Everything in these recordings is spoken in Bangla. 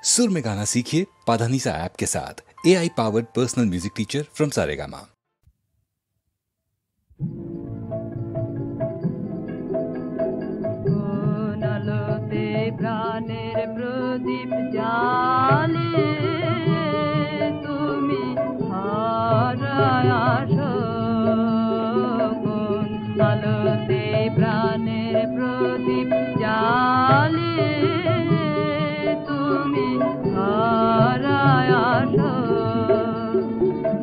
सुर में गाना सीखिए पाधानीसा ऐप के साथ। AI powered personal music teacher from Saregama. प्राणेर प्रदीप जाले तुमी हाराय आसो कोन आलोते प्राणेर प्रदीप जाले तुमी हाराय आसो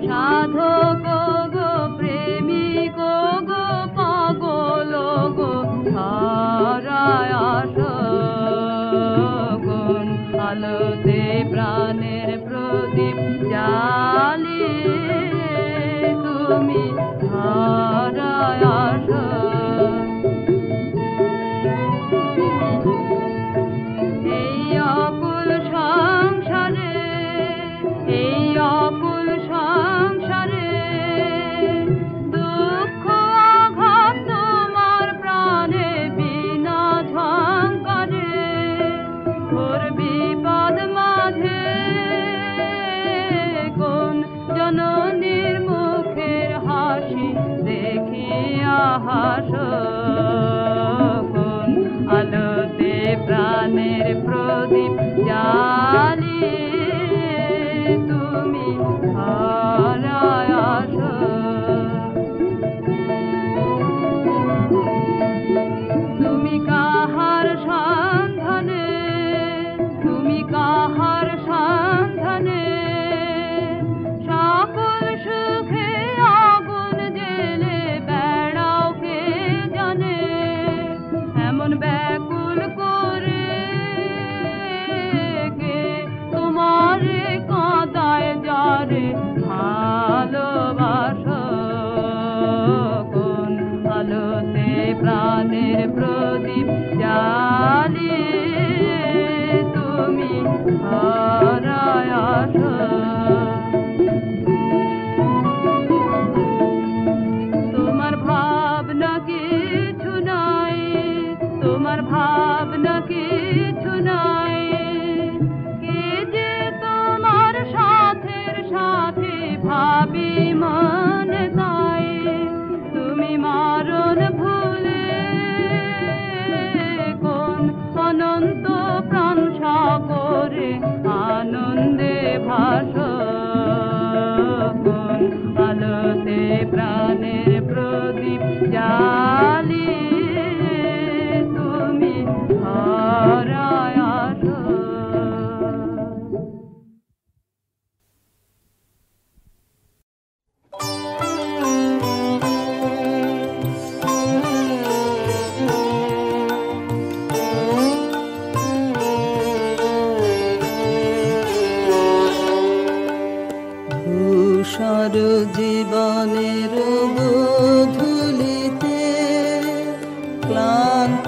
साधक गो प्रेमिक गो पागल गो हाराय आसो আলোতে প্রাণের প্রদীপ জ্বালিয়ে তুমি হারায় আসো। এই অকুল সংসারে এই অকুল সংসারে দুঃখ আঘাত তোমার প্রাণে বিনা ঝঙ্কারে ওর বিপদ মাঝে কোন জননীর মুখের হাসি দেখিয়া হাসো কোন আলোতে প্রাণের প্রদীপ জ্বালিয়ে তুমি হারায় আসো। তুমি কাহার সন্ধানে তুমি কাহার সন্ধানে সকল সুখে আগুন জেলে বেড়াও কে জানে এমন ব্যাকুল করে কে তোমারে কাঁদায় যারে ভালোবাসো কোন আলোতে প্রাণের প্রদীপ জ্বালিয়ে তুমি হারায় আসো। তোমার ভাবনা কিছু নাই তোমার ভাবনা কিছু নাই কে যে তোমার সাথের সাথে ভাবি মনে তাই তুমি মারণ ভুলে কোন অনন্ত প্রাণ সাগরে আনন্দে ভাসো কোন আলোতে প্রাণের প্রদীপ জ্বালিয়ে তুমি হারায় আসো। ধূসর জীবনের গোধূলিতে ক্লান্ত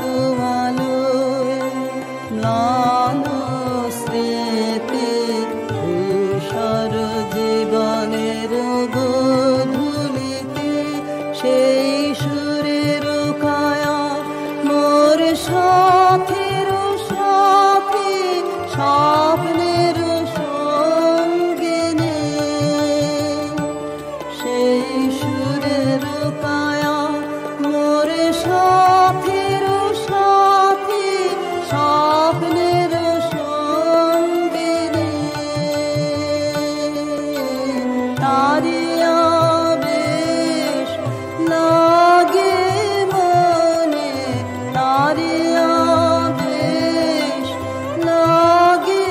আলোয় ম্লান স্মৃতি ধূসর জীবনের গোধূলিতে সেই সুরের কায়া মোর সাথীর সাথী স্বপ্নের সঙ্গিনী সেই সুরের কায়া মোর সাথীর সাথী স্বপ্নের সঙ্গিনী তারি আবেশ লাগে মনে তারি আবেশ লাগে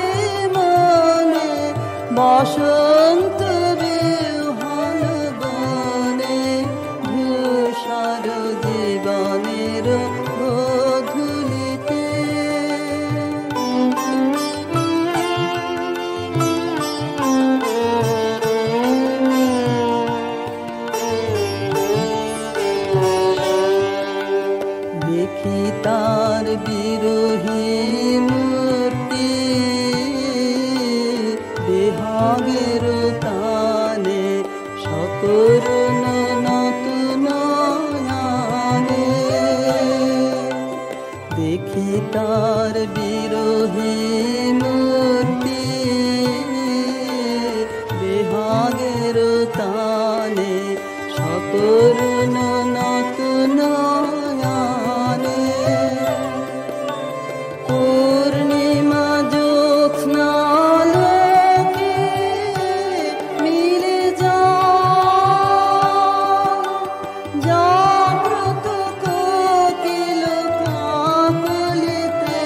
মনে বসন্ত বিহন বনে ধূসর জীবনের গোধূলিতে দেখি তার বিরোহী মূর্তি বিহাগের তানে সকরুণ নতুন নয়নে দেখি তার বিরোহী মূর্তি সকরুণ নতুন আয়ানে পূর্ণিমা জ্যোৎস্না আলোকে মিলে জাগ্রত কোকিল কাকলিতে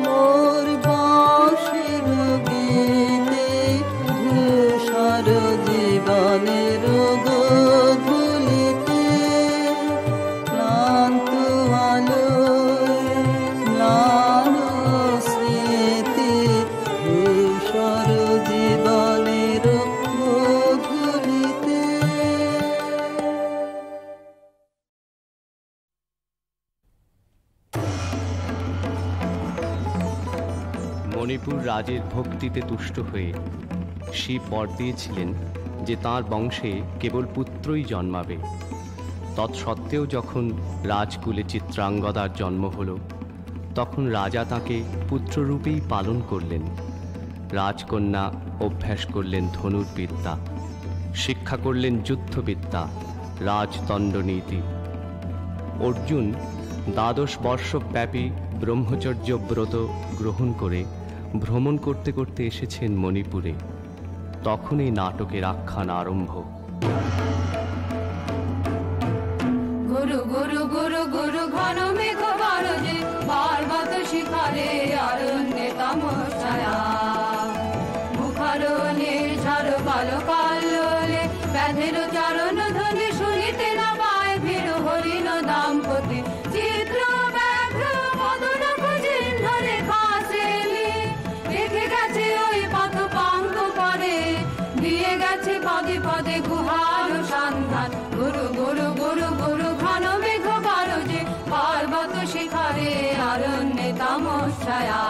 মোর বাঁশির গীতে ধূসর জীবনের গোধূলিতে ক্লান্ত আলোয় ম্লান স্মৃতি ধূসর জীবনের গোধূলিতে। মণিপুর রাজের ভক্তিতে তুষ্ট হয়ে শিব বর দিয়েছিলেন যে তাঁর বংশে কেবল পুত্রই জন্মাবে। তৎসত্ত্বেও যখন রাজকুলে চিত্রাঙ্গদার জন্ম হল, তখন রাজা তাকে পুত্ররূপেই পালন করলেন। রাজকন্যা অভ্যাস করলেন ধনুর্বিদ্যা, শিক্ষা করলেন যুদ্ধবিদ্যা, রাজদণ্ডনীতি। অর্জুন 12 বর্ষব্যাপী ব্রহ্মচর্য ব্রত গ্রহণ করে ভ্রমণ করতে করতে এসেছেন মণিপুরে। তখন এই নাটকের আখ্যান আরম্ভ। গুরু গুরু গুরু গুরু ঘন মেঘ গরজে পার্বত শিখরে অরণ্যে তমসায়া মুখরণে ঝড় কালো কালোলে ব্যাধের চরণ ধ্বনি শুনিতে না পায় ভিড় হরিণ দাম্পতি চিত্র ব্যাঘ্র মদন চিহ্ন লেখা শ্রেণী রেখে গেছে ওই পথ পাঙ্ক করে দিয়ে গেছে পদে পদে গুহার সন্ধান। গুরু গুরু গুরু গুরু ঘন মেঘ গরজে পার্বত শিখরে অরণ্যে তমসায়া।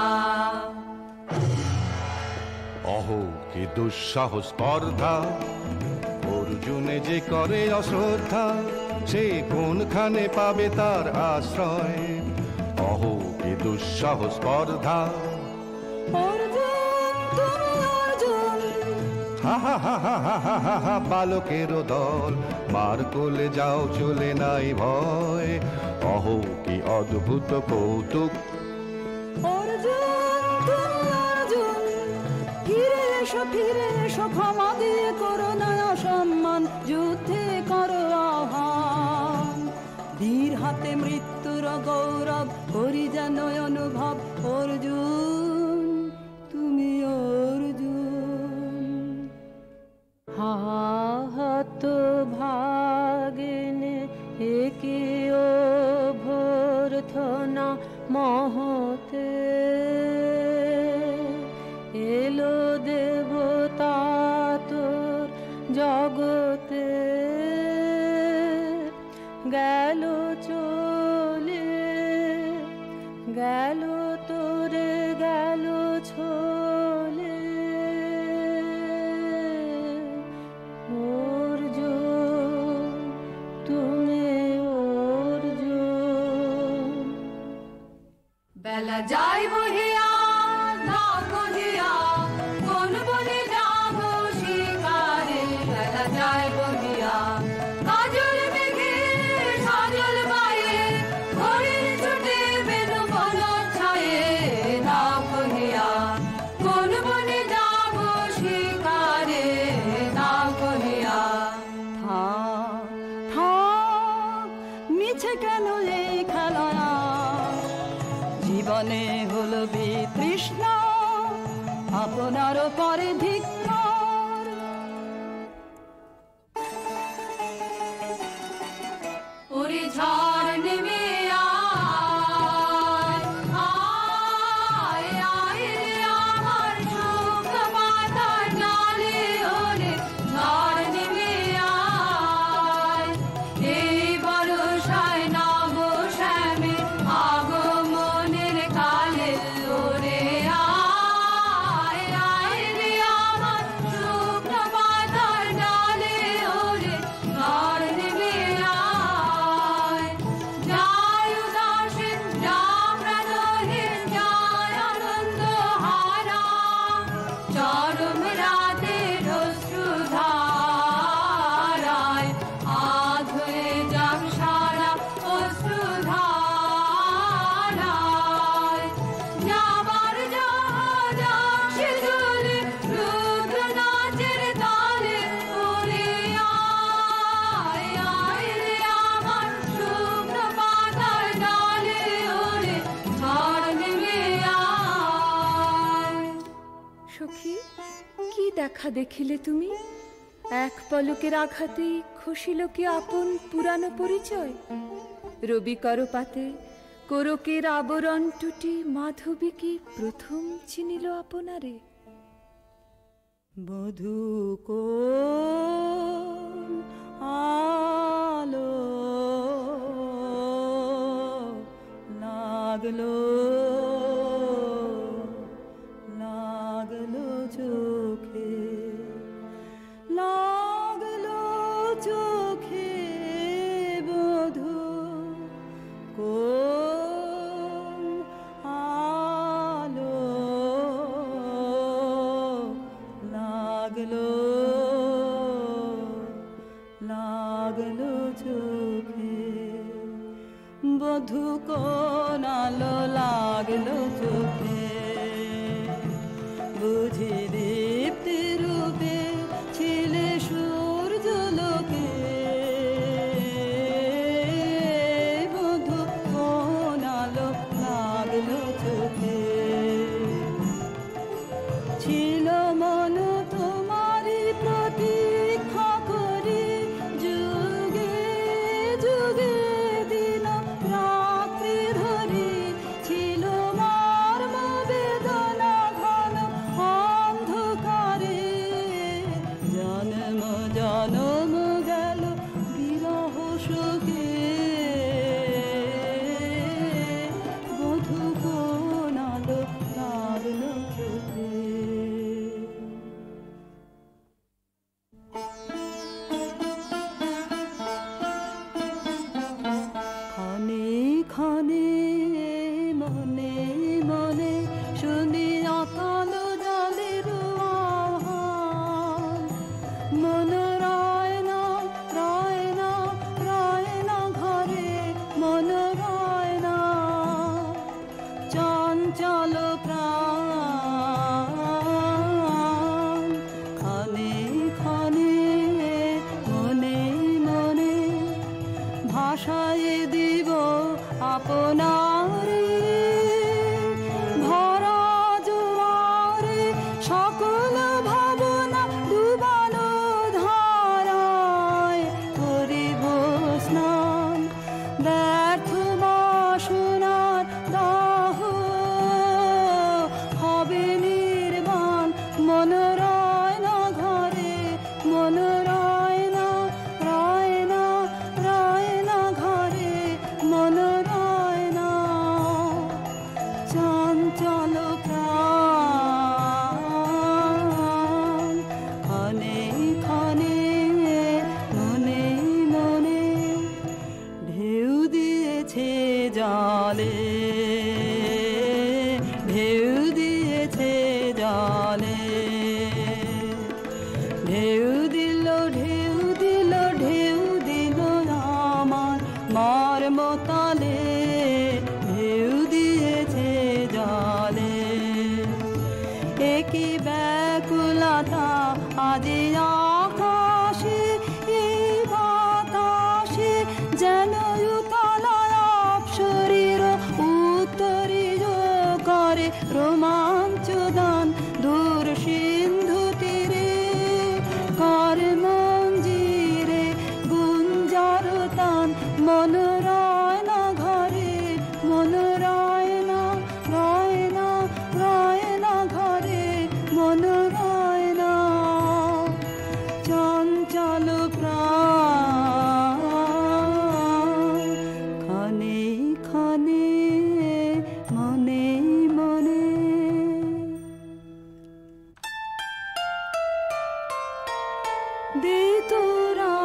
অহো কি দুঃসাহস স্পর্ধা, অর্জুনে যে করে অশ্রদ্ধা, সে কোনখানে পাবে তার আশ্রয়। অহো কি দুঃসাহস স্পর্ধা, হা হা হা হা হা হা হা হা বালকের দল, মার কোলে যাও চলে নাই ভয়। অহো কি অদ্ভুত কৌতুক, ফিরে এসো ক্ষমা দিয়ে করো না অসম্মান, যুদ্ধে করো আহ্বান। বীর হাতে মৃত্যুর গৌরব করি যেন অনুভব। অর্জুন তুমি অর্জুন। হাত ভাগিনে একে অভ্যর্থনা মহতে এলো দেবতা তোর জগতে গেল চলে গেল তোরে গেল ছোলে অর্জুন তুমি অর্জুন। বেলা যাই বহিয়া দাও কহিয়া কোন বনে যাব শিকারে। বেলা যাই বহিয়া কাজল মেঘে সাজল পায়ে ঘড়ির ছুটে বেনু বন ছায়ে। দাও কহিয়া কোন বনে যাব শিকারে। দাও কহিয়া থাক থাক মিছে কেন এই খেলা, জীবনে হলো বিতৃষ্ণা আপনার পরে ধিক্কার। ওরে ঝড় নেমে আয় আয় আয় রে আমার শুকনো পাতার ডালে। ওরে ঝড় নেমে আয় এই বর্ষায় নব শ্যামে আগমনের কালে। ওরে আয় আয় রে আমার শুকনো পাতার ডালে। ওরে ঝড় নেমে আয় যায় উদাসীন যা প্রাণহীন যায় আনন্দ হারা। চরম রাতে অশ্রুধারায় আধ সখী, কি দেখা দেখিলে তুমি? এক পলকের আঘাতেই খসিল কি আপন পুরানো পরিচয়? রবি করপাতে কোরকের আবরণ টুটি মাধবী কি প্রথম চিনিল আপনারে? বধূ কোন আলো লাগলো লাগলো চোখে, লাগলো চোখে বধূ কোন আলো লাগলো লাগলো চোখে, বধূ কোন আলো লাগলো চোখে, বুঝি দীপ্তি রূপে ছিলে সূর্য লোকে, বধূ কোন আলো লাগলো চোখে, ছিল মন তোমারি প্রতীক্ষা করি, যুগে যুগে দিন রাত্রি ধরি, ছিল মর্ম বেদনা ঘন অন্ধকারে, জন্ম জন্ম গেল বিরহ শোকে, বধূ কোন আলো লাগলো চোখে। ক্ষণে ক্ষণে মনে মনে শুনি অকাল জলের আহ্বান, মন রয় না রয় না রয় না ঘরে, মন রয় না চঞ্চল প্রাণ, ক্ষণে ক্ষণে মনে মনে ভাষায় দিব আপনারে, ভরা জোয়ারে সকল ভাবনা ডুবানো ধারায় করিব স্নান, ব্যর্থ বাসনার দাহ হবে নির্বাণ, মন রয় না ঘরে, মন রয় না রয় না রয় না ঘরে, মন রয় না চঞ্চল প্রাণ, ক্ষণে ক্ষণে মনে মনে ঢেউ দিয়েছে জলে, ঢেউ দিয়েছে জলে, ঢেউ দিল ঢেউ দিল ঢেউ দিল আমার মর্ম তলে, ঢেউ দিয়েছে জলে, একই ব্যাকুলতা আজি আকাশে এই বাতাসে, যেন উতলায় শরীর উত্তরীয় করে রোমাঞ্চ দান, দূর সিন্ধু তীরে কর মঞ্জিরে গুঞ্জার তান, মন রয় না ঘরে, মন রয় না রয় না রয় না ঘরে, মন রয় না চঞ্চল প্রাণ, ক্ষণে ক্ষণে মনে মনে। দে তোরা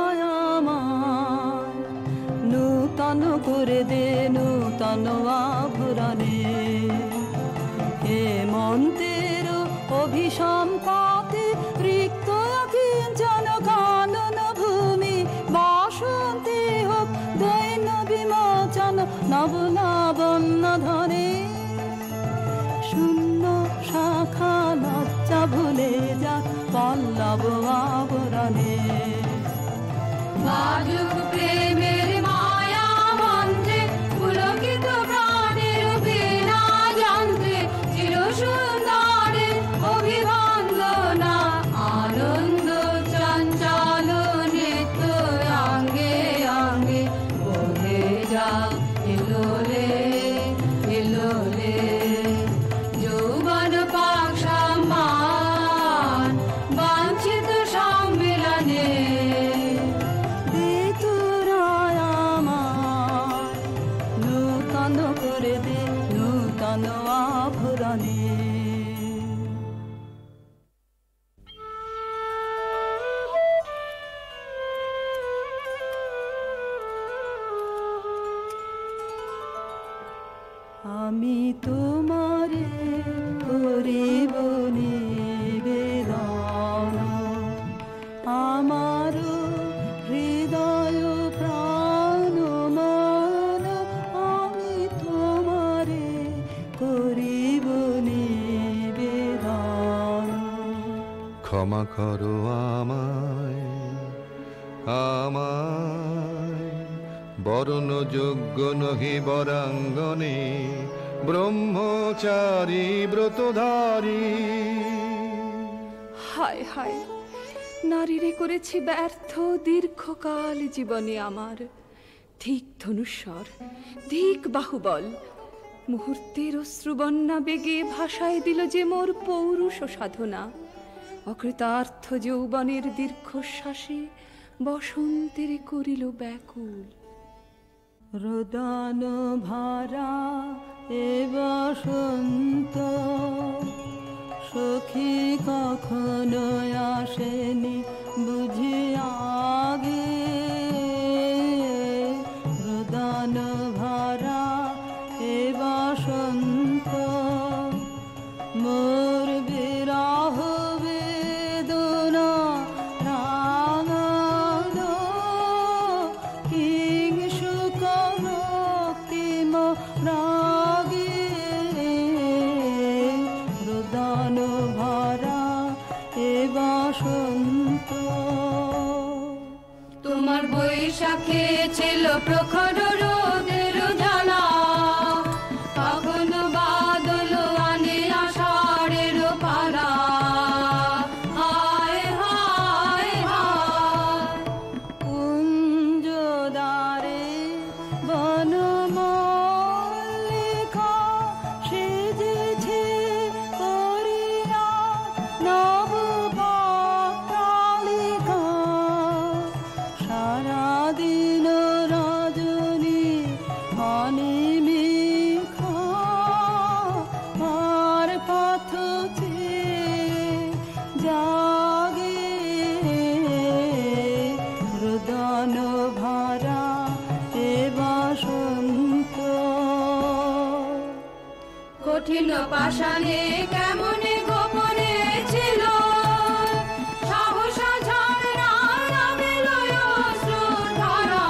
আমায় নূতন করে দে নূতন আভরণে, হেমন্তের অভিসম পাতে রিক্ত কিঞ্চন কানন ভূমি, বাসন্তে হোক দৈন বিমোচন নব লাবণ্য ধরে, শূন্য শাখা লজ্জা ভুলে যা পল্লব আবরণে, বাজুক প্রেমের মায়া মন্ত্রে পুলকিত প্রাণের বীণা যন্ত্রে চির সুন্দরের অভিভা ক্ষমা করো আমায়, আমায় বরণযোগ্য নহি বরাঙ্গনে, ব্রহ্মচারী ব্রতধারী। হায় হায়, নারীরে করেছি ব্যর্থ দীর্ঘকাল জীবনে আমার। ধিক ধনুস্বর, ধিক বাহুবল, মুহূর্তের অশ্রুবন্যা বেগে ভাষায় দিল যে মোর পৌরুষ সাধনা। অকৃতার্থ যৌবনের দীর্ঘশ্বাসে বসন্তের করিল ব্যাকুল। রোদন ভরা এ বসন্ত, সখী কখনো আসেনি বুঝি আগে। রোদন ভরা এ বসন্ত, মোর বিরহ বেদনা রাঙালো। কিং সুখ রক্তিম রাগে, রোদন ভরা এ বসন্ত। তোমার বৈশাখে ছিল প্রখর রোদের জ্বালা, কখনো বাদল আনে আষাঢ়ের পালা। হায় হায় হায়, কুঞ্জদ্বারে বনমল্লিকা সেজেছে করিয়া নবপত্রালিকা। সারাদিন রজনী অনিমিখা, আর পথ চেয়ে জাগে। রোদন ভরা এ বসন্ত। কঠিন পাষাণে কেমনে গোপনে ছিল, সাহসা ঝরনা নামিল অশ্রুধারা।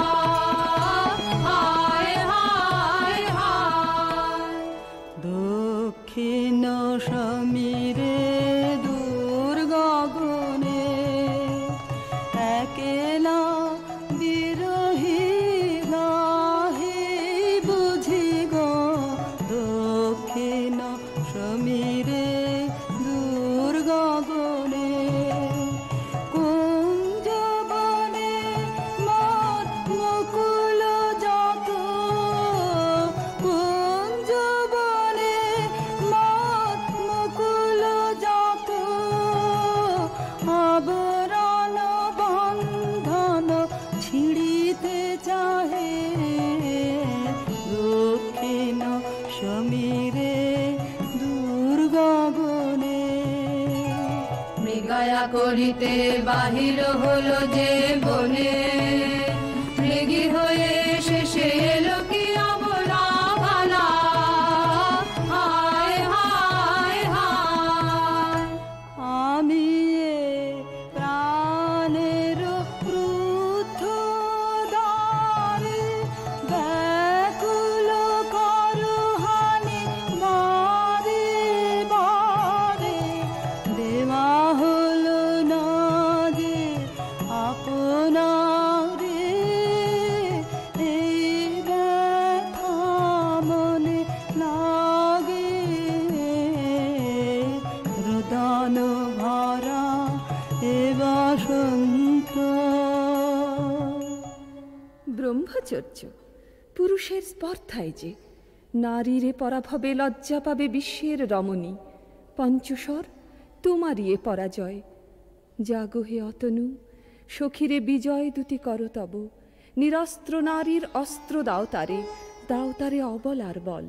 হায় হায় হায়, দক্ষিণ সমীরে দূর গগনে, একেলা বিরহী গাহে বুঝি গো। দক্ষিণ সমীরে দূর গগনে, কুঞ্জবনে মোর মুকুল যত। কুঞ্জবনে মোর মুকুল যত, আবরণ বন্ধন ছিঁড়িতে চাহে। দক্ষিণ সমীরে দূর গগনে, মৃগয়া করিতে বাহির হলো যে বনে। মৃগী হয়ে শেষে এলো কি অবলা বালা। হায় হায় হায়, আমি এ প্রাণের ক্রুদ্ধ দ্বারে ব্যাকুল করহানি বারে বারে। দেওয়া হলো না যে আপনারে, এই ব্যথা মনে লাগে। রোদন ভরা এ বসন্ত। ব্রহ্মচর্য পুরুষের স্পর্ধায় যে, নারীরে পরাভবে লজ্জা পাবে বিশ্বের রমণী। পঞ্চস্বর তোমারই এ পরাজয়। জাগো হে অতনু, সখীরে বিজয় দুটি কর তব। নিরস্ত্র নারীর অস্ত্র দাও তারে, দাও তারে অবল আর বল।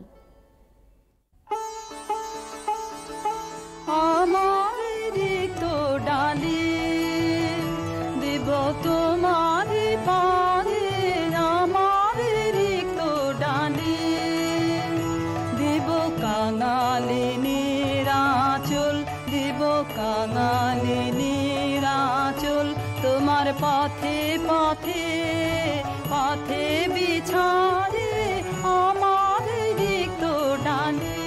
আমার রিক্ত ডালি দেব তোমার পারে। আমার রিক্ত ডালি দেব কাঙালিনীর আঁচল। দেব কাঙালিনীর আঁচল, তোমার পথে পথে পথে বিছারে। আমার রিক্ত ডালি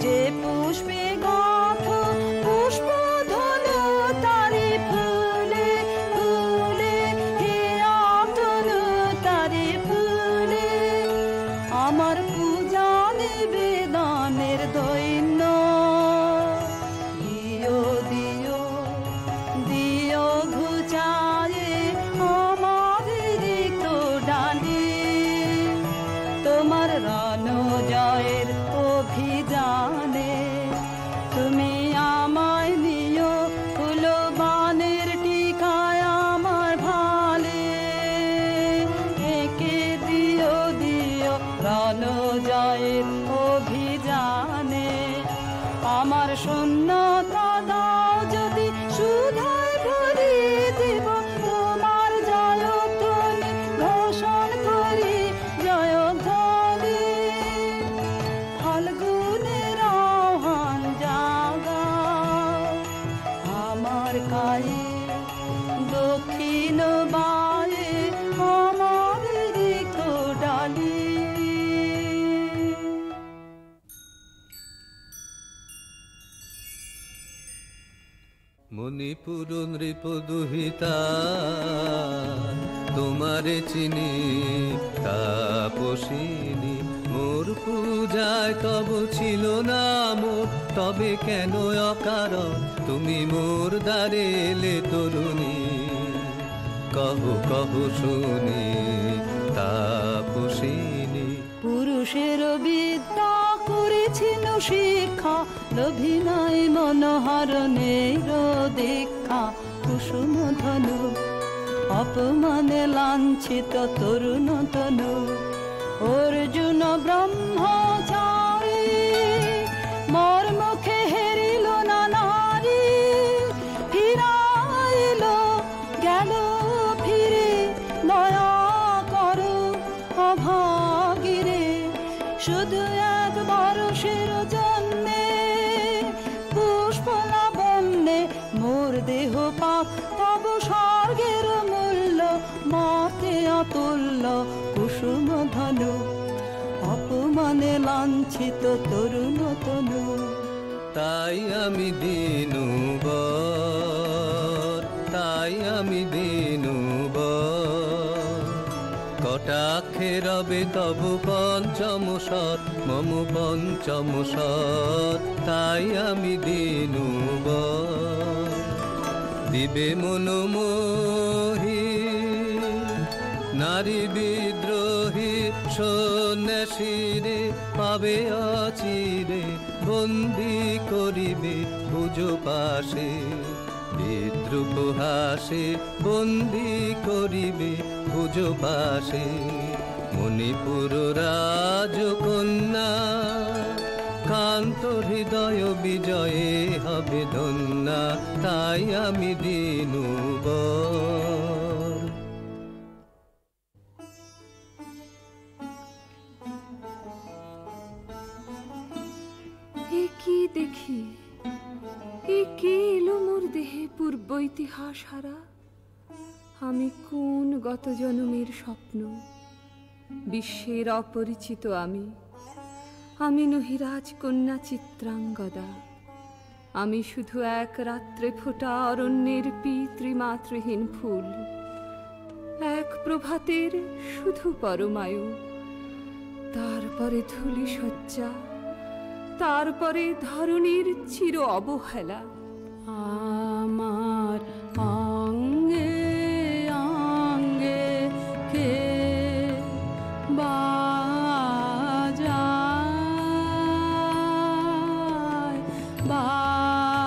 যে পুষ্পে গাঁথ পুষ্প আমার শূন্যতা দাও যদি শুধায় ভরিয়ে দেব তোমার জয়ধ্বনি ঘোষণ করি জয়ধ্বনি ফাল্গুনের আহ্বান জাগাও আমার কায়ে দক্ষিণ বায়ে আমার রিক্ত ডালি মণিপুর নৃপদুহিতা তোমারে চিনি তাপসিনী মোর পূজায় তব ছিল না মোর তবে কেন অকারণ তুমি মোর দ্বারে এলে তরুণী কহ কহ শুনি তাপসিনী পুরুষের বিদ্যা করেছিল শিক্ষা অভিনয় মনোহরণের দীক্ষা কুসুম ধনু অপমানে লাঞ্ছিত তরুণ তনু অর্জুন ব্রহ্মচারী মোর মুখে হেরিল না নারী ফিরাইল গেল ফিরে দয়া করো অভাগিরে শুধু একবার সের জন্যে পুষ্প লাবণ্যে মোর দেহ পাক তব স্বর্গের মূল্য মাতে অতুল্য কুসুম ধনু অপমানে লাঞ্ছিত তরুণ তনু তাই আমি দিনুবর তাই আমি দিনুবর কটাক্ষে রবে তব পঞ্চম সৎ মম পঞ্চম সৎ তাই আমি দিনুবর দিবে মনোমোহী নারী বিদ্রোহী সন্ন্যাসীরে পাবে অচিরে বন্দি করিবে ভুজ পাশে বিদ্রুপ হাসে বন্দি করিবে ভুজ পাশে মণিপুর রাজকন্যা কান্ত হৃদয় বিজয়ে হবে ধন্যা তাই আমি দিনুবর এ কি দেখি এ কে এলো মোর দেহে পূর্ব ইতিহাস হারা আমি কোন গত জন্মের স্বপ্ন বিশ্বের অপরিচিত আমি নহি রাজকন্যা চিত্রাঙ্গদা আমি শুধু এক রাত্রে ফোটা অরণ্যের পিতৃমাতৃহীন ফুল এক প্রভাতের শুধু পরমায়ু তারপরে ধূলি শয্যা তারপরে ধরণীর চির অবহেলা আমার অঙ্গে অঙ্গে কে বাজায়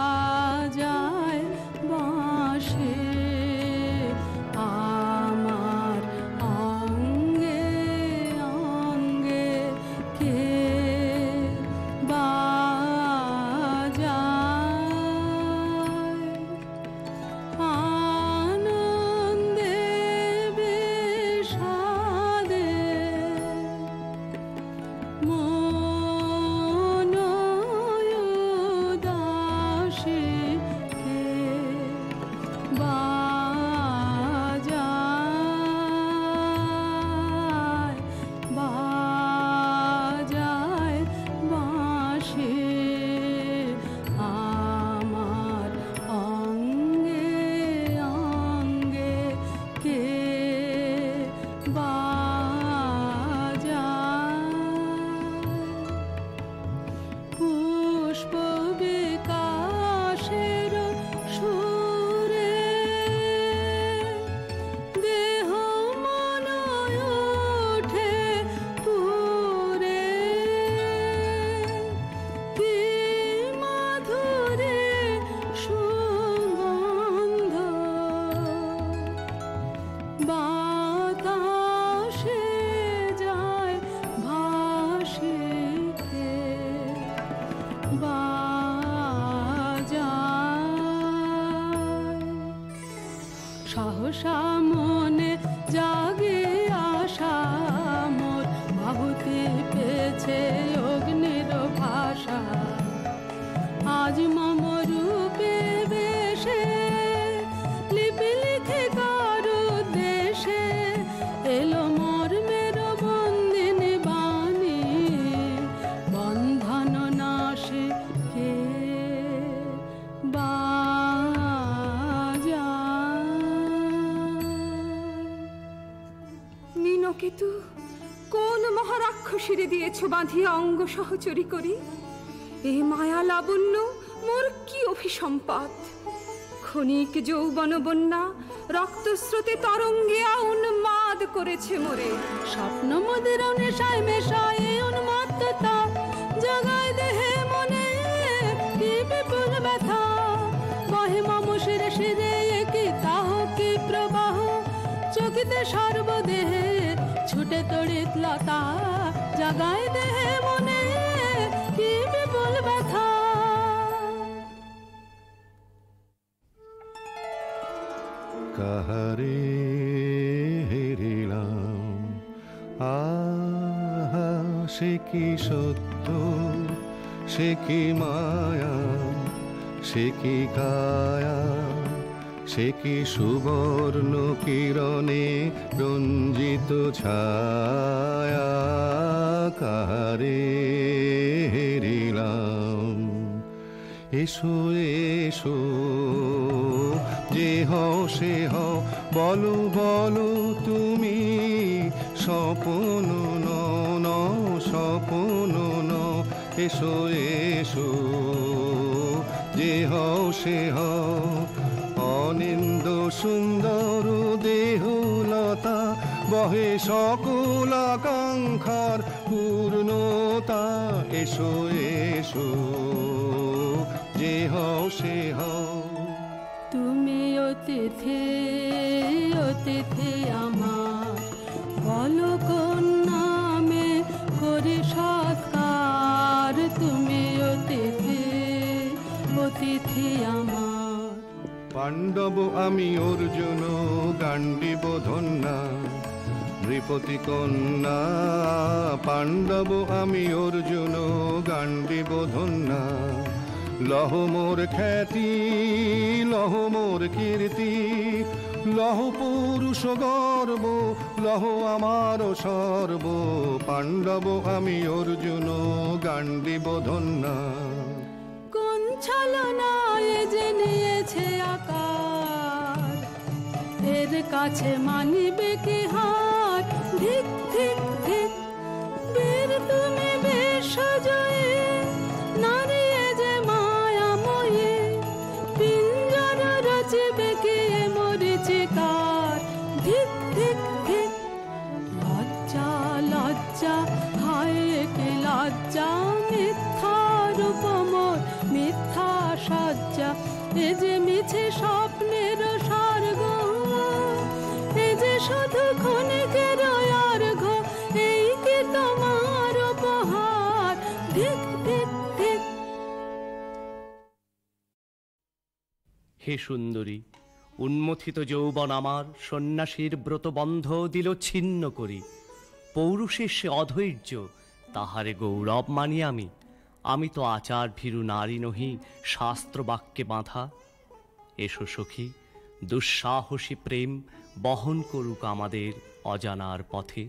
বাজায় বাঁশি আমার অঙ্গে অঙ্গে কে বাজায় সহসা মনে জাগে আশা মোর, আহুতি পেয়েছে অগ্নির ভাষা। আজ মম রূপে বেশে লিপি লিখে কারু দেশে এলো মোর মের বন্দিনী বাণী, বন্ধন নাশে কে নীলকেতু, কোন মহারাক্ষসীরে দিয়েছ বাঁধিয়া অঙ্গ সহচরী করি? এ মায়া লাবণ্য মোর কি অভিসম্পাত! ক্ষণিক যৌবন বন্যা রক্তস্রোতে তরঙ্গিয়া উন্মাদ করেছে মোরে। স্বপ্ন মদের নেশায় মেশায় উন্মাত্ততা জাগায় দেহে মনে কি বিপুল ব্যথা। বহে মম শিরে শিরে কি তাহ কি প্রবাহ, চকিতে সর্বদেহে ছুটে তড়িৎ লতা। জাগায় দেহে মনে কি বিপুল ব্যথা। কাহারে হেরিলাম, আহা সে কি সত্য, সে কি মায়া, সে কি কায়া, সে কি সুবর্ণ কিরণে রঞ্জিত ছায়া। কাহারে হেরিলাম, এসো এসো যে হও সে হও, বলো বলো তুমি স্বপন নও স্বপন নও। এসো এসো যে হও সে হও, অনিন্দ সুন্দর দেহলতা বহে সকল আকাঙ্ক্ষার পূর্ণতা। এসো এসো যে হও সে হও। তুমি অতিথি অতিথি আমার, বলো কোন নামে করি সৎকার। তুমি অতিথি অতিথি আমার। পাণ্ডব আমি অর্জুন গান্ডীব ধন্যা, নৃপতি কন্যা। পাণ্ডব আমি অর্জুন গান্ডীব ধন্যা। লহ মোর খ্যাতি লহ মোর কীর্তি, লহ পুরুষ গর্ব, লহ আমার সর্ব। পাণ্ডব আমি অর্জুন গান্ডীব ধন্যা। কোন ছলনায় যে নিয়েছে আকার, এর কাছে মানিবে কি হার। ধিক ধিক ধিক বীর তুমি বিশ্বজয়ী, নারী যে মায়াময়ী। পিঞ্জর রচিবে কি মরিচিকার। ধিক ধিক ধিক লজ্জা লজ্জা হায় কি লজ্জা। মিথ্যা রূপ মোর মিথ্যা সজ্জা, এ যে মিছে স্বপ্নের স্বর্গ, এ যে শুধু ক্ষণিকের অর্ঘ। এই কি তোমার উপহার। ধিক ধিক ধিক। হে সুন্দরী, উন্মথিত যৌবন আমার সন্ন্যাসীর ব্রতবন্ধ দিল ছিন্ন করি। পৌরুষের সে অধৈর্য, তাহারে গৌরব মানি আমি। আমি তো আচার ভীরু নারী নহি, শাস্ত্র বাক্যে বাঁধা। এসো সখী, দুঃসাহসী প্রেম বহন করুক আমাদের অজানার পথে।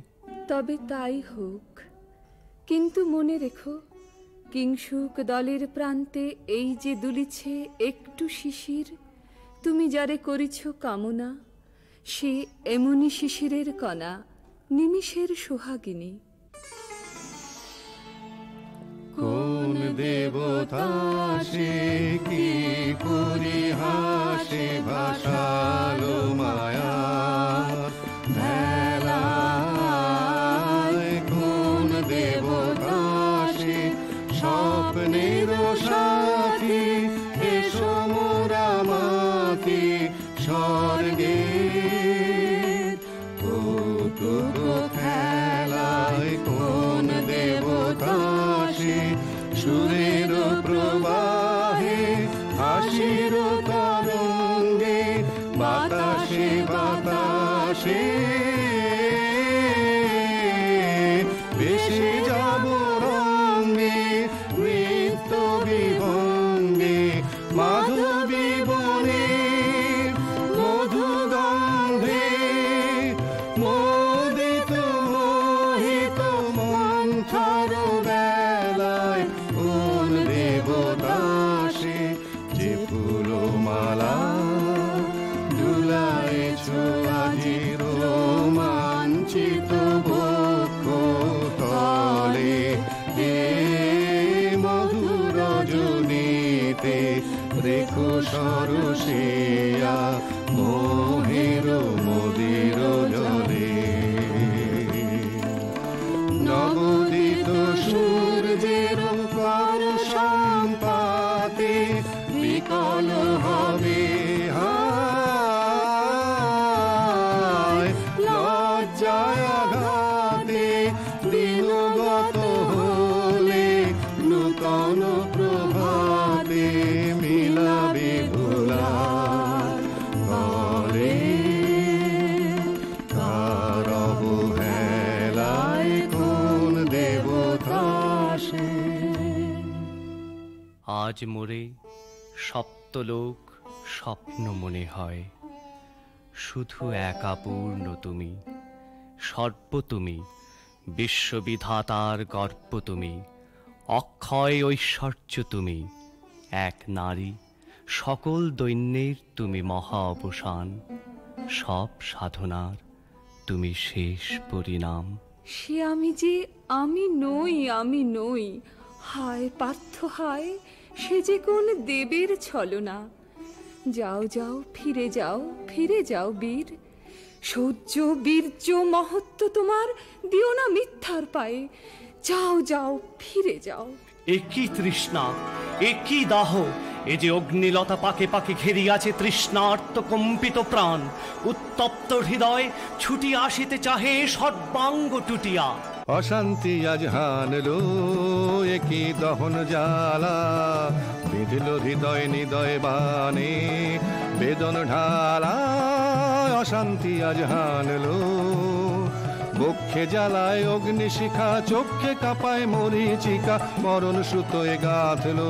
তবে তাই হোক, কিন্তু মনে রেখো, কিংসুক দলের প্রান্তে এই যে দুলিছে একটু শিশির, তুমি যারে করিছ কামনা, সে এমনি শিশিরের কণা, নিমিষের সোহাগিনী। কোন দেবতা সে কি পরিহাসে ভাসালো মায়া ভেলায়। কোন দেবতা সে স্বপ্নের সাথী, এসো মোরা মাতি স্বর্গে। কৌতুক খেলায় কোন দেবতা সে সুরের প্রবাহে হাসির তরঙ্গে বাতাসে বাতাসে ভেসে যাব রঙে নৃত্য বিভঙ্গে মাধবী বনে মধু গন্ধে মোদিত মোহিত মন্থর বেলায় কোন দেবতা সে যে ফুলমালা দুলাইছ আজি রোমাঞ্চিত বক্ষ তলে এ মধুর রজনীতে রেখো সরসিয়া মোহের মদির জলে নবদিত সূর্যের কর সম্পাতে বিকল হবে হায় লজ্জায় আঘাতে দিনগত হলে নূতন প্রভাতে মিলাবে ভোলার ঘরে কার অবহেলায় কোন দেবতা সে আজ মোরে সপ্তলোক স্বপ্ন মনে হয়, শুধু একা পূর্ণ তুমি, সর্ব তুমি, বিশ্ববিধাতার গর্ব তুমি, অক্ষয় ঐশ্বর্য তুমি, এক নারী, সকল দৈন্যের তুমি মহা অবসান, সব সাধনার তুমি শেষ পরিণাম। সে আমি যে আমি নই, হায় পার্থ হায়, সে যে কোন দেবের ছলনা। যাও যাও ফিরে যাও বীর, সৌর্য বীর্য মহত্ব তোমার দিও না মিথ্যার পায়ে। যাও যাও ফিরে যাও। একই তৃষ্ণা, একই দাহ, এ যে অগ্নিলতা পাকে পাকে ঘেরিয়াছে তৃষ্ণার্ত কম্পিত প্রাণ, উত্তপ্ত হৃদয় ছুটি আসিতে চাহে সর্বাঙ্গ টুটিয়া। অশান্তি আজ হানলো একই দহন জ্বালা, বিঁধল হৃদয় নিদয় বানে বেদন ঢালা। অশান্তি আজ হানলো বক্ষে জ্বালায় অগ্নিশিখা, চোখে কাঁপায় মরিচিকা, মরণ সুতোয় গাঁথলো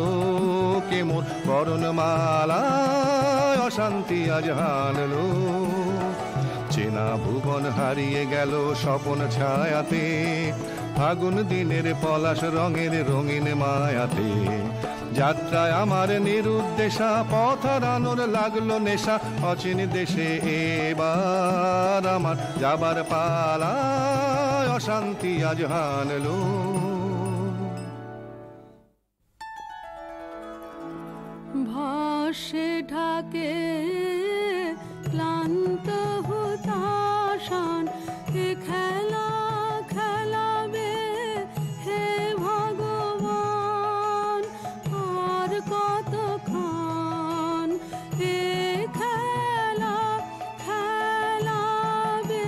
কেমন করণ মালা। অশান্তি আজ হানলো চেনা ভুবন হারিয়ে গেল স্বপন ছায়াতে, ফাগুন দিনের পলাশ রঙের রঙিন মায়াতে। যাত্রায় আমার নিরুদ্দেশা, পথ হারানোর লাগলো নেশা, অচিন দেশে এবার আমার যাবার পালা। অশান্তি আজ হানলো ভাসে ঢাকে ক্লান্ত হতাশান, এ খেলা খেলাবে হে ভগবান, আর কতক্ষণ এ খেলা খেলাবে,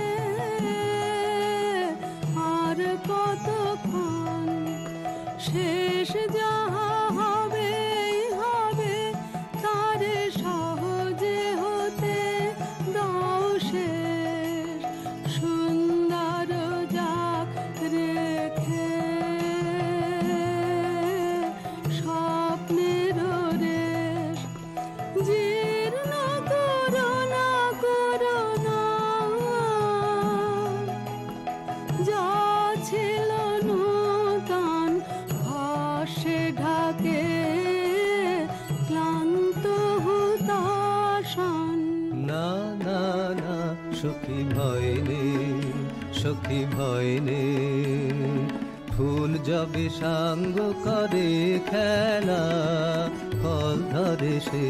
আর কতক্ষণ শেষ যাহা হবে হবে, তারে সহজে হতে দাও শেষ, সুন্দর যাক রেখে স্বপ্নের রেশ। জীর্ণ করোনা করোনা যা ছিল নূতন, ভাসে ঢাকে ক্লান্ত হতাশান। না না না সখী ভয় নেই, সখী ভয় নেই, ফুল যবে সাঙ্গ করে খেলা ফল ধরে সে।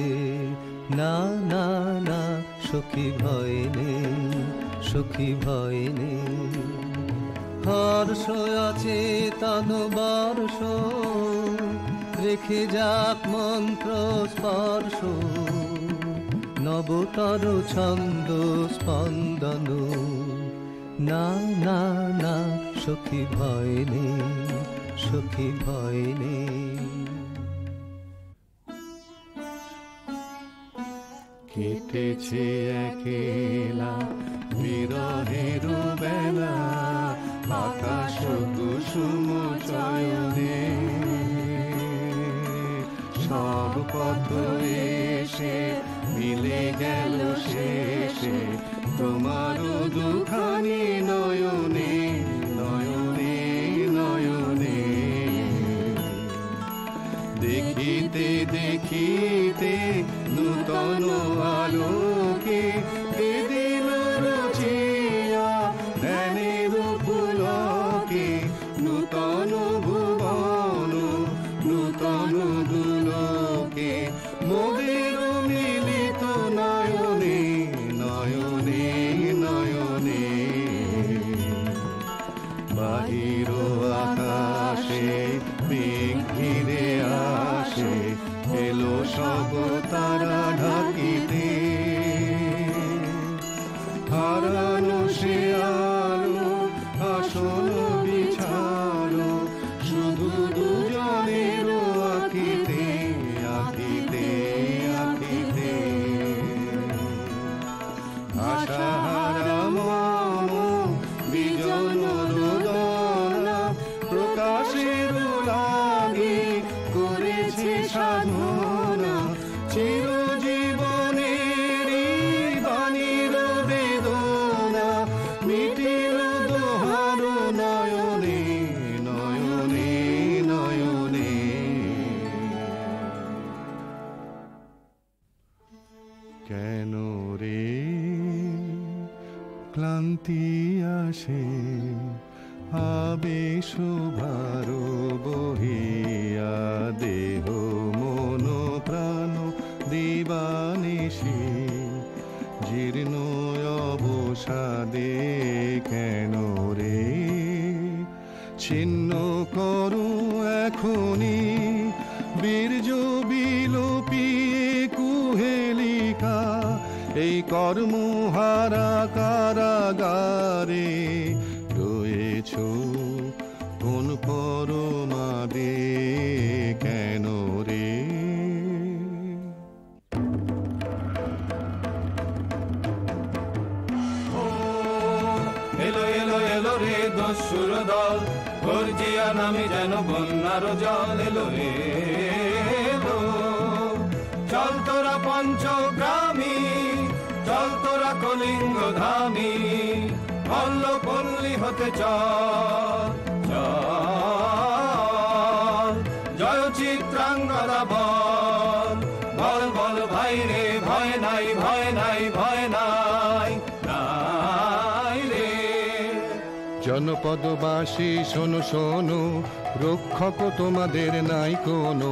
না না না সখী ভয় নেই, সখী ভয় নেই, হর্ষ আছে তন বর্ষ, রেখে যাক মন্ত্র স্পর্শ, নবতর ছন্দ স্পন্দন। না না না সখী ভয় নেই, সখী ভয় নেই। কেটেছে একেলা বিরহের বেলা আকাশ কুসুম চয়নে সব পথ এসে মিলে গেল শেষে তোমার দুখানি নয়নে নয়নে নয়নে দেখিতে দেখিতে নূতন আলোকে দিল রচিয়া ধ্যানের পুলকে নূতন ভুবন নূতন দুলোকে মোদের মিলিত নয়নে নয়নে নয়নে বাহির আকাশে মেঘ ঘিরে আসে এলো সব তারা ঢাকিতে হারানো সে আলো আসন বিছালো শুধু দুজনের আঁকিতে আঁকিতে আঁকিতে আশাহারা মম বিজন রোদনা প্রকাশের লাগে করেছে সাধনা চিরজীবনের বাণীর বেদনা মিটিল দোহার নয়নে নয়নে নয়নে কেন রে ক্লান্তি আসে আবেশ ভার বহিয়া দেহ মন প্রাণ দিবানিশি জীর্ণ অবসাদে কেন রে ছিন্ন করো এখনি বীর্য বিলোপিয়ে কুহেলিকা এই কর্মহারা কারাগারে রয়েছ কোন পরমাদে কেন রে এলো এলো এলো রে দস্যুর দল গর্জিয়া নামে যেন বন্যার জল এলো রে এলো চল তোরা পঞ্চগ্রামী চল তোরা কলিঙ্গ ধামী মল্ল পল্লী হতে চল চল জয় চিত্রাঙ্গদা বল বল বল ভাই রে ভয় নাই ভয় নাই ভয় নাই নাই রে জনপদবাসী শোনো শোনো রক্ষক তোমাদের নাই কোনো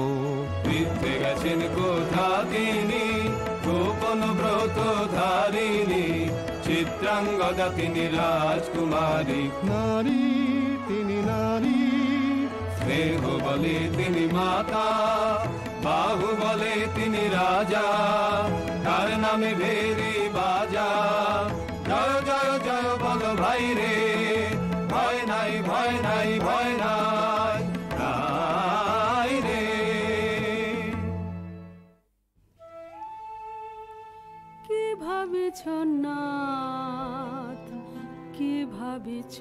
বৃদ্ধে গেছেন কোথা তিনি গোপন ব্রত ধারিণী চিত্রাঙ্গদা তিনি রাজকুমারী নারী তিনি নারী স্নেহ বলে তিনি মাতা বাহু বলে তিনি রাজা তার নামে ভেরি বাজা জয় জয় জয় বল ভাই রে ভয় নাই ভয় নাই ভয় নাই নাই রে কি ভাবিছ নাথ কি ভাবিছ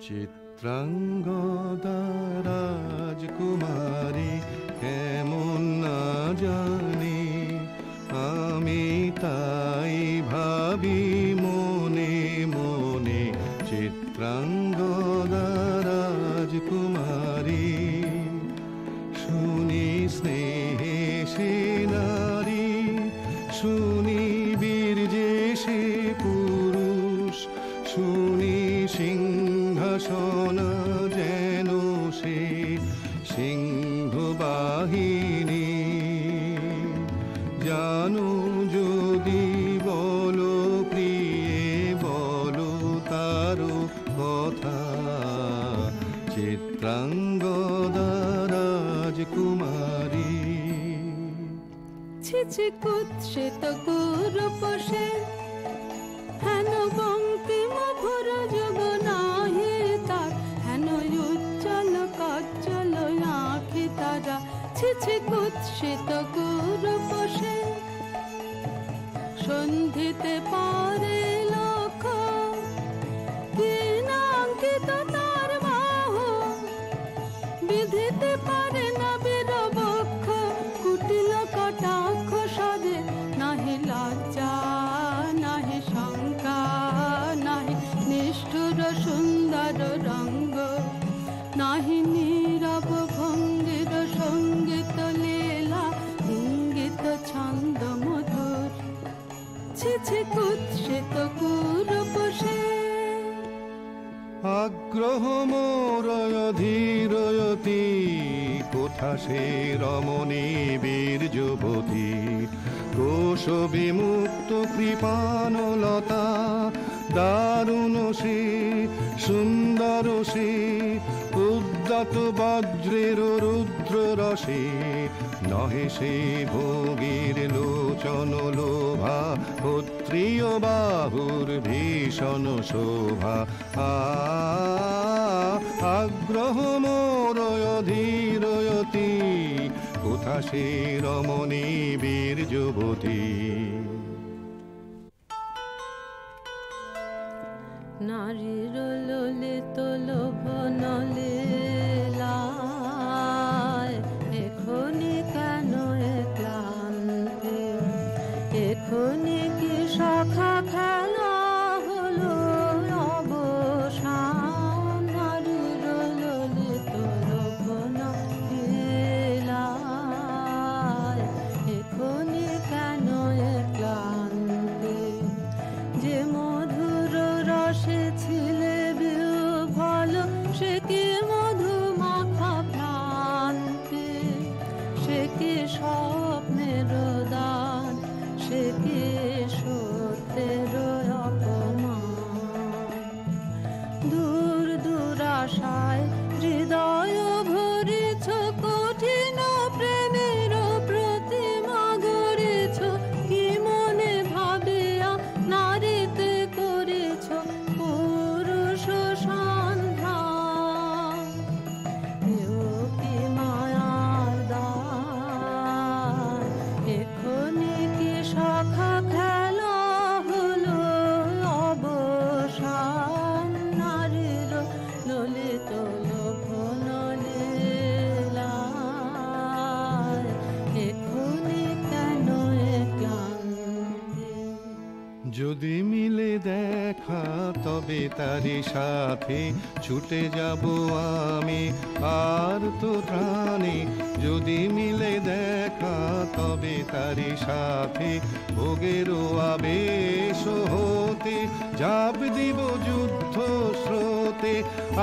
চিত্রাঙ্গদা রাজকুমারী কেমন না জানি আমি তাই ভাবি মনে মনে চিত্রাঙ্গদা রাজকুমারী শুনি স্নেহে সে নারী শুনি বীর্যে সে পুরুষ শুনি সিংহাসন যেন সে সিংহবাহিনী জানো যদি বলো প্রিয়ে বলো তারও কথা চিত্রাঙ্গদা রাজকুমারী ছিছি কুৎসিত কুরূপসে হেন বঙ্কিম ভুর যুগ নাহি তার হেন উজ্জ্বল কাজ্জ্বল আঁখি তারা ছিছি কুৎসিত কুরূপসে সন্ধিতে পারে লক্ষ কি নাঙ্কিত তার বাহু বিধিতে পারে না বীরবক্ষ কুটিল কটাক্ষ সদে নাহি লজ্জা নাহি শঙ্কা নাহি নিষ্ঠুর সুন্দর রঙ্গ নাহি নীরব ভঙ্গির সঙ্গীত লীলা ইঙ্গিত ছন্দ মধুর ছি ছি কুৎসিত কুরূপ সে আগ্রহ মোরয় ধীরয়তি কোথা সে রমণী বীর যুবতী কোশ বিমুক্ত কৃপানলতা দারুণ সে সুন্দর সে উদ্যত বজ্রের রুদ্র রসে নহে সে ভোগীর লোচন লোভা ক্ষত্রিয় বাহুর ভীষণ শোভা আগ্রহ মোরয় ধীরয়তি কোথা সে রমণী বীর যুবতী নারীর ললিত লোভন লীলায় এখনি কেন ক্লান্তি এখনি কি সখা খেলা হলো অবসান নারীর ললিত লোভন লীলায় এখনি কেন ক্লান্তি যে মধুর রসে ছিলে বিহ্বল সে কি মধু মাখা ভ্রান্তি সে কি স্বপ্নের দান সে কি সত্যের অপমান দূর দূরাশায় হৃদয় ভরিছ কঠিন প্রেমের প্রতিমা গড়েছ কি মনে ভাবিয়া নারীতে করেছ পুরুষ সন্ধান এও কি মায়ার দান এখনি কি সখা খেলা হলো অবসান নারীর ললিত লোভন লীলায় এখনি কেন ক্লান্তি যদি মিলে দেখা তবে তারি সাথে ছুটে যাব আমি আর তো ত্রাণে যদি মিলে দেখা তবে তারি সাথে ভোগেরও আবেশ হতে ঝাঁপ দিব যুদ্ধ স্রোতে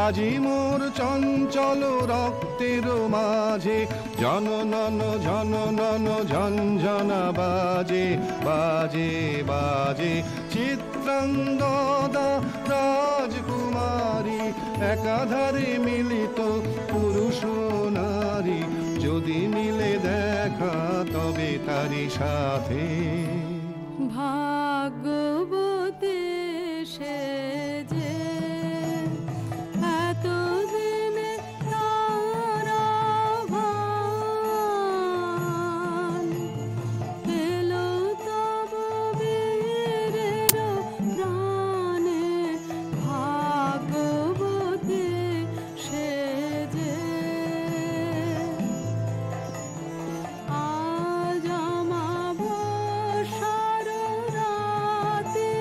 আজি মোর চঞ্চল রক্তের মাঝে জননন ঝননন ঝঞ্ঝনা বাজে বাজে বাজে চিত্রাঙ্গদা রাজকুমারী একাধারে মিলিত পুরুষ নারী যদি মিলে দেখা তবে তারি সাথে ভাগ্যবতী সে যে এতদিনে তার আহ্বান এলো তব বীরের প্রাণে ভাগ্যবতী সে যে আজ আমাবস্যার রাতে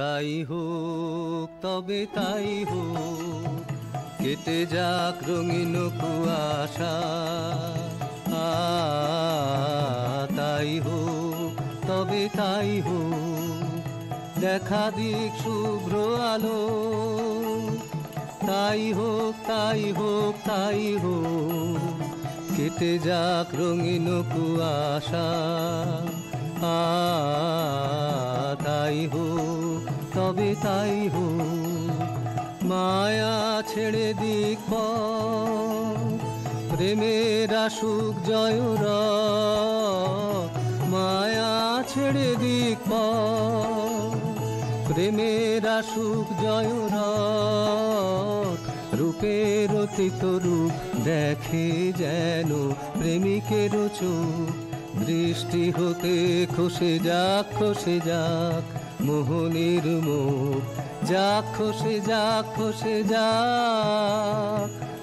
তাই হোক তবে তাই হোক, কেটে যাক রঙিন কুয়াশা। তাই হোক তবে তাই হোক, দেখা দিক শুভ্র আলো। তাই হোক তাই হোক তাই হোক, কেটে যাক রঙিন কুয়াশা। তাই হোক তবে তাই হোক, মায়া ছেড়ে দিক পথ, প্রেমের আসুক জয়রথ। মায়া ছেড়ে দিক পথ, প্রেমের আসুক জয়রথ। রূপের অতীত রূপ দেখে যেন প্রেমিকের চোখ, দৃষ্টি হতে খসে যাক মোহনের মুখ। যাক খসে যাক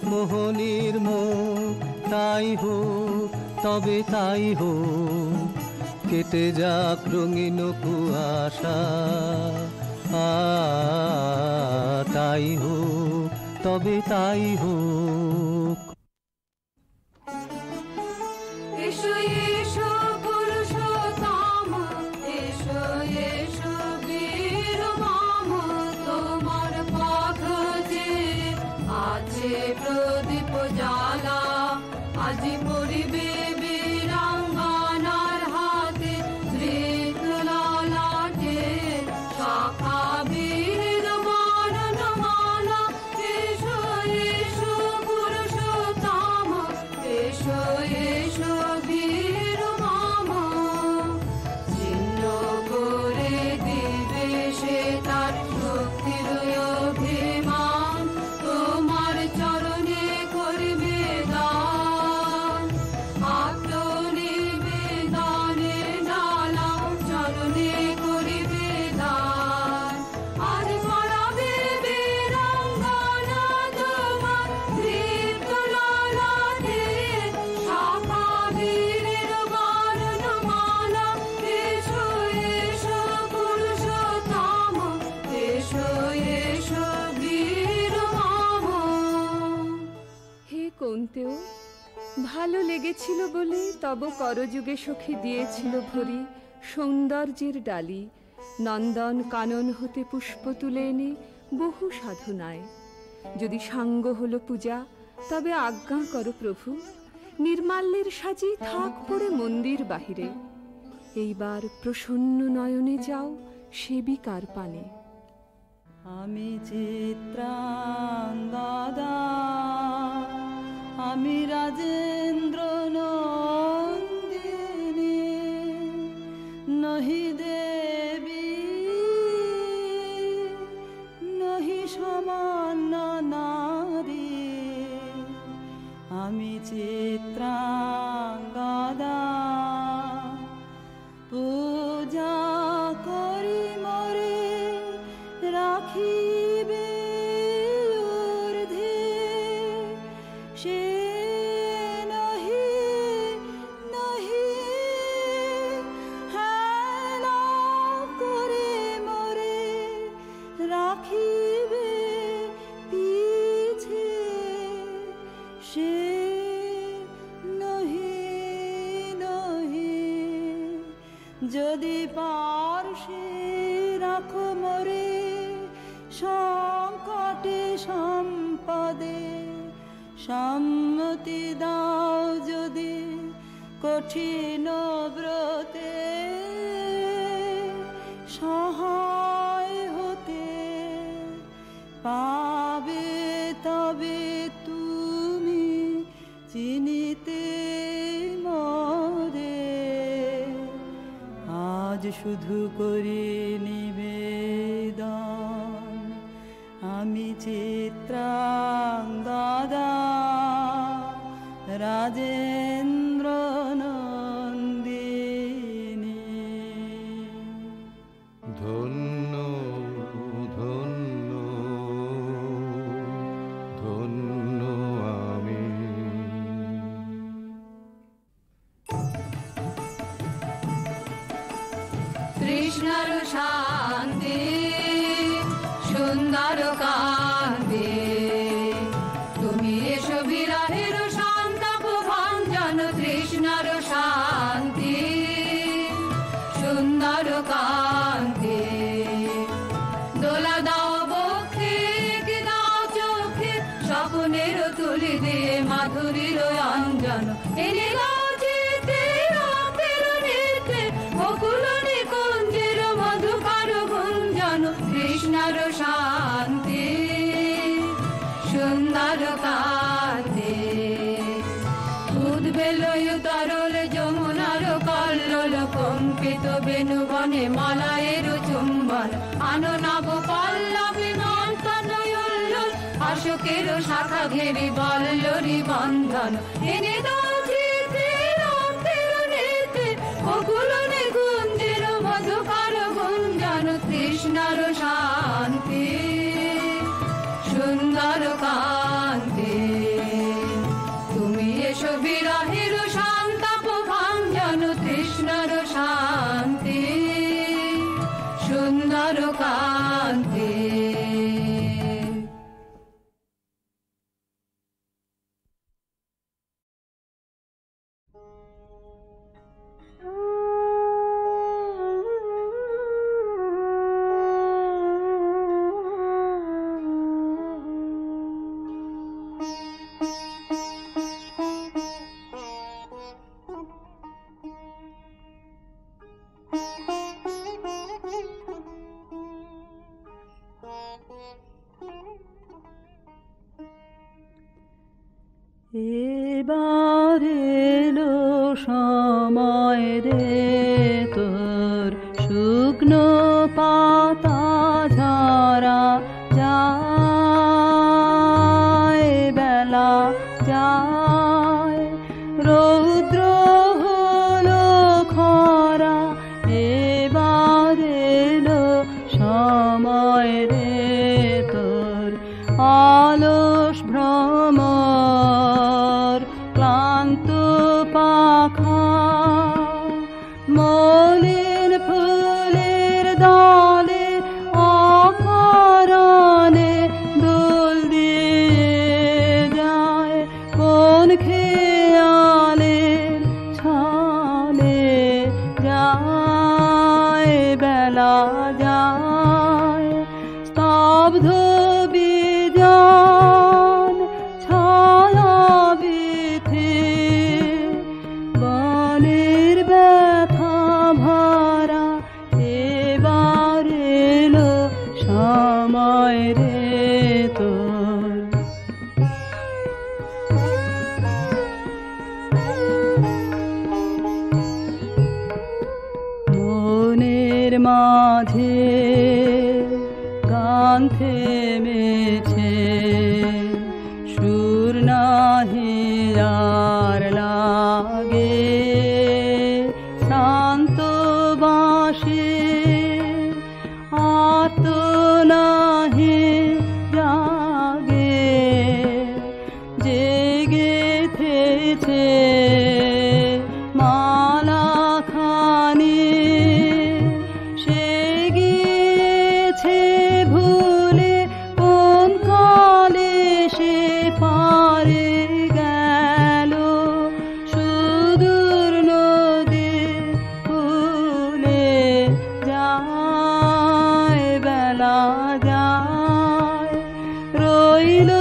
মোহনের মুখ। তাই হোক তবে তাই হোক, কেটে যাক রঙিন কুয়াশা। তাই হোক তবে তাই হোক। এসো এসো পুরুষোত্তম, এসো এসো বীর মম, তোমার পথ যে আছে প্রদীপ জ্বালা। আজি পরিবে বীরাঙ্গনার হাতে ধৃত ললাটে শাখা বীর বর্ণমালা। এসো এসো পুরুষোত্তম, এসো এসো বীর মম, ছিন্ন করে দিবে সে তার শক্তির অভিমান। তোমার চরণে করবে দান, আত্মনিবেদনে ডালা চরণে করিবে দান। আজ পড়াবে বীরাঙ্গনা তোমার দীপ্ত ললাটে শাখা বীরের বর্ণমালা। এসো এসো পুরুষোত্তম, এসো এসো বীর মম। হে কৌন্তেয়, ভালো লেগেছিল বলে তব করযুগে সখী দিয়েছিল ভরি সৌন্দর্যের ডালি। নন্দন কানন হতে পুষ্প তুলে এনে বহু সাধনায়। যদি সাঙ্গ হলো পূজা, তবে আজ্ঞা করো প্রভু, নির্মাল্যের সাজি থাক পড়ে মন্দির বাহিরে। এইবার প্রসন্ন নয়নে যাও সেবিকার পানে। আমি চিত্রাঙ্গদা, আমি রাজেন্দ্র নন্দিনী, নহি দেবী নহি সমান্য নারী। আমি চিত্রাঙ্গদা, পূজা করি মরে রাখিবে ঊর্ধ্বে। সে নহি নহি হেলা করে মরে রাখিবে পিছে। সে নহি নহি যদি পার্শ্বে রাখো মরে সংকটে সম্পদে। সম্মতি দাও যদি কঠিন ব্রতে, সহায় হতে পাবে তবে তুমি চিনিতে মরে। আজ শুধু করি নিবেদন, আমি চিত্রাঙ্গদা, রাজেন্দ্র নন্দিনী। ধন্য ধন্য ধন্য আমি। কৃষ্ণর শান্তি মাধুরীর অঞ্জন এনে দাও চিত্তে রক্তের নৃত্যে বকুল নিকুঞ্জের মধুকর গুঞ্জন কৃষ্ণর শান্তি সুন্দর কান্তি উদ্বেলয় তরল যমুনার কল্লোল কম্পিত বেণুবনে মালায়ের চুম্বন আনো নব পল্লবী মন্তনয়োল্লোল অশোকের শাখা ঘেরি বল্লরি বন্ধন এনে দাও চিত্তে রক্তের নৃত্যে বকুল নিকুঞ্জের মধুকর গুঞ্জন কৃষ্ণর শান্তি সুন্দর কান্তি তুমি এসো বিরহের শান্তাপ ভাঞ্জন কৃষ্ণর শান্তি সুন্দর কান্তি এবার এলো সময় রে তোর শুকনো পাতা ঝরা যায় বেলা যায় রৌদ্র হলো খরা এবার এলো সময় রে তোর অলস ভ্রমর ক্লান্ত পাখা মলিন ফুলের দলে অকারণে দোল দিয়ে যায় কোন খেয়ালের ছলে যায় বেলা যায় স্তব্ধ বিজন ছায়া বিথে বনের ব্যথা ভরা এবার এলো সময় রে তোর মনের মাঝে গান থেমেছে সুর নাহি আর লাগে শান্ত বাসে আত নাহি জাগে জেগে থেছে মালা খানি সে গিয়েছে ভুলে কোন কালে সে পারে গেল সুদূর নদী ফুলে যায় বেলা যায় রইল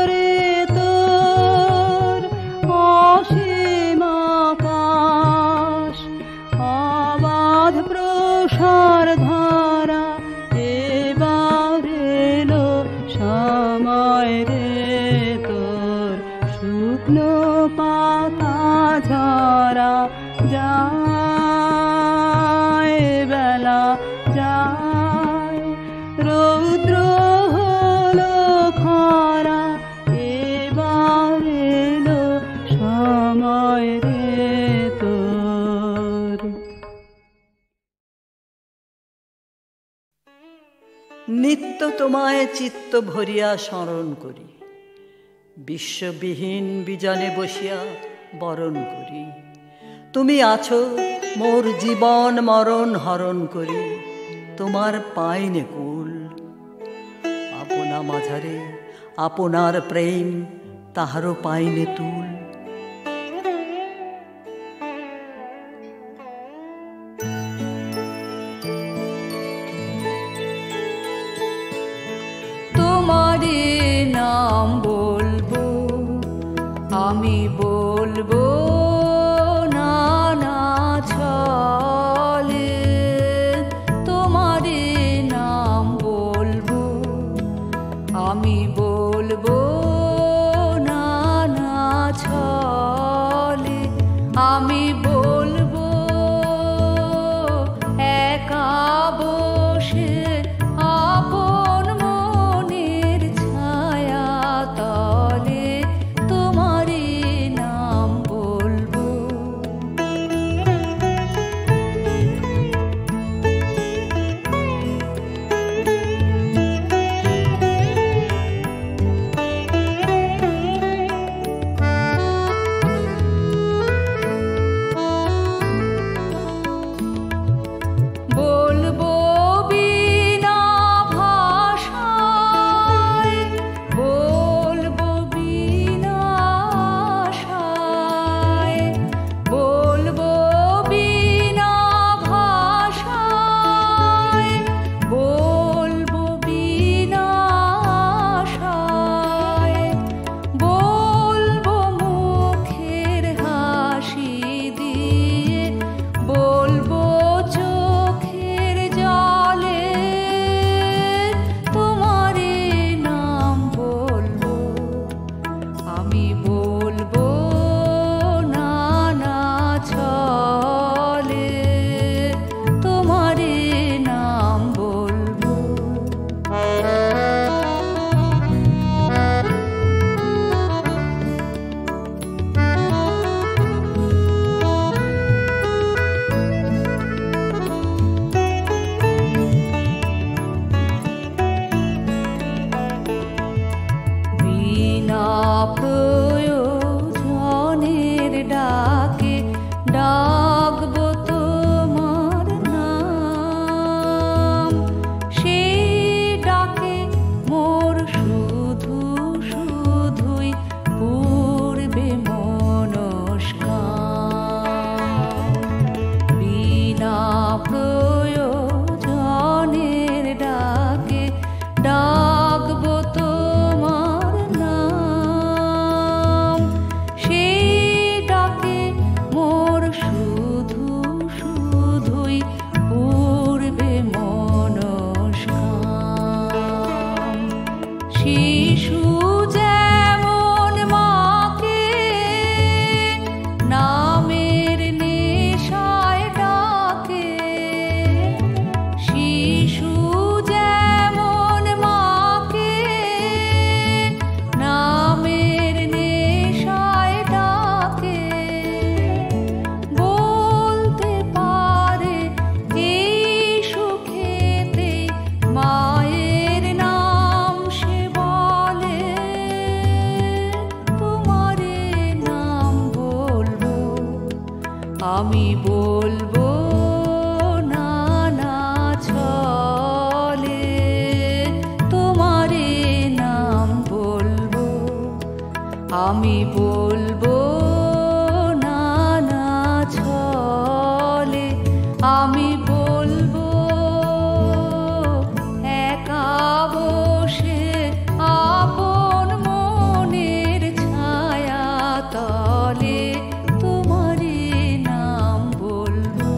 রে তোর অসীম আকাশ অবাধ প্রসার ধারা এবার এলো সময় রে তোর শুকনো পাতা ঝরা যায় বেলা যায় রৌদ্র হলো খরা এবার এলো সময় রে তোর নিত্য তোমায় চিত্ত ভরিয়া স্মরণ করি বিশ্ববিহীন বিজনে বসিয়া বরণ করি তুমি আছো মোর জীবন মরণ হরণ করি তোমার পাইনে কুল আপনা মাঝারে আপনার প্রেম তাহারও পাইনে তুল তোমারে নাম বলবো আমি আমি বলবো নানা ছলে, আমি বলবো একা বসে আপন মনের ছায়া তলে তোমারই নাম বলবো। বলবো বিনা ভাষায়, বলবো বিনা আশায়, বলবো বিনা ভাষায়, বলবো বিনা আশায়, বলবো মুখের হাসি দিয়ে, বলবো চোখের জলে তোমারই নাম বলবো। আমি বলবো নানা ছলে তোমারই নাম বলবো। বিনা প্রয়োজনের ডাকে ডাকবো তোমার নাম, সেই ডাকে মোর শুধু শুধুই পূর্বে মনস্কাম। বিনা প্রয়োজনের ডাকে ডাকবো তোমার নাম, সেই ডাকে মোর শুধু শুধুই পূর্বে মনস্কাম। শিশু যেমন মাকে নামের নেশায় ডাকে, শিশু যেমন মাকে নামের নেশায় ডাকে, বলতে পারে এই সুখেতে মায়ের নাম সে বলে তোমারে নাম বলবো। আমি বলবো নানা ছলে তোমারে নাম বলবো। আমি বলবো নানা ছলে, আমি বলবো একা বসে আপন মনের ছায়া তলে তোমারই নাম বলবো।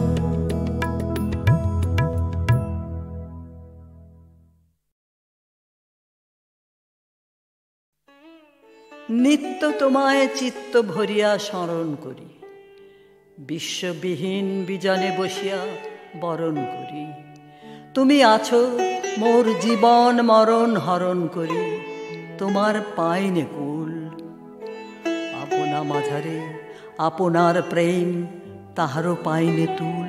নিত্য তোমায় চিত্ত ভরিয়া স্মরণ করি, বিশ্ববিহীন বিজনে বসিয়া বরণ করি। তুমি আছো মোর জীবন মরণ হরণ করি, তোমার পাইনে কুল। আপনা মাঝারে আপনার প্রেম তাহারও পাইনে তুল।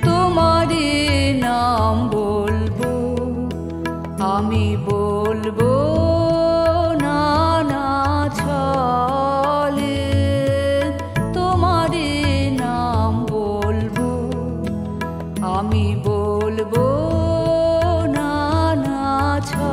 তোমারই নাম বলবো, আমি বলবো নানা ছলে তোমারই নাম বলবো। আমি বলবো নানা ছলে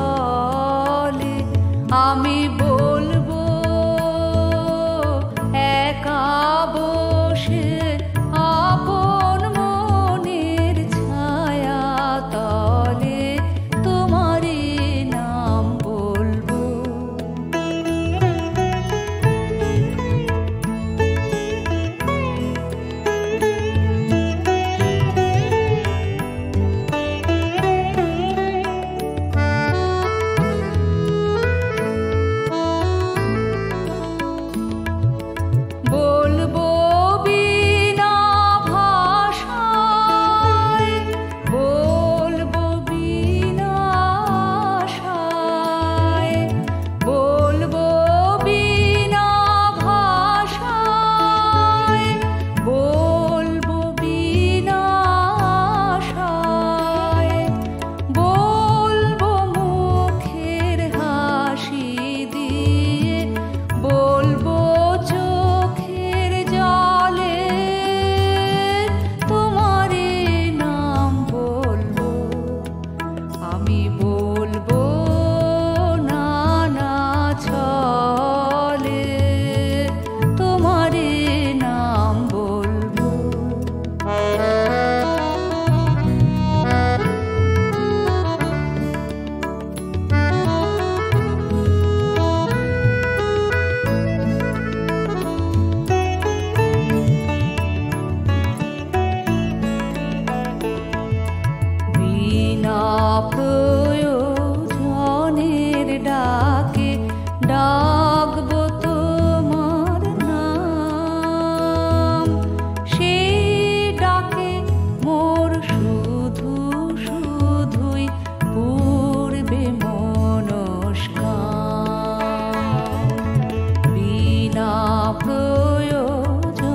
প্রয়োজনের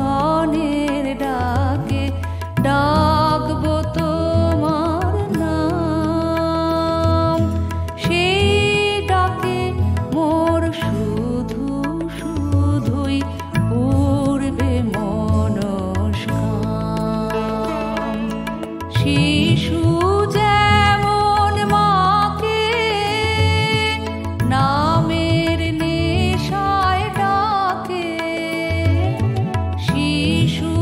ডাকে ডাকবো তোমার নাম। সেই ডাকে মোর শুধু শুধুই পূর্বে মনস্কাম। শিশু যেমন মাকে নামের নেশায় ডাকে, শিশু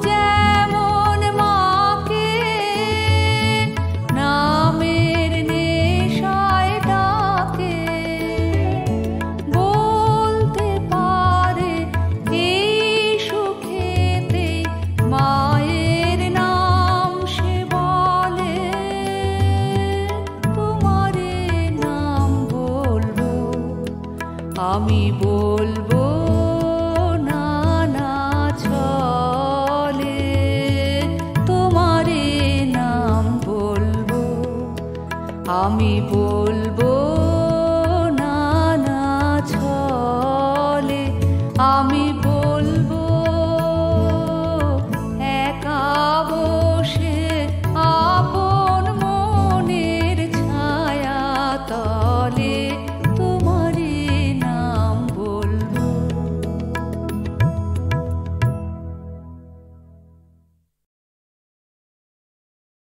যেমন মাকে নামের নেশায় ডাকে, বলতে পারে এই সুখেতে মায়ের নাম সে বলে। তোমারে নাম বলবো আমি বলবো না না ছলে, তোমারে নাম বলবো আমি বলবো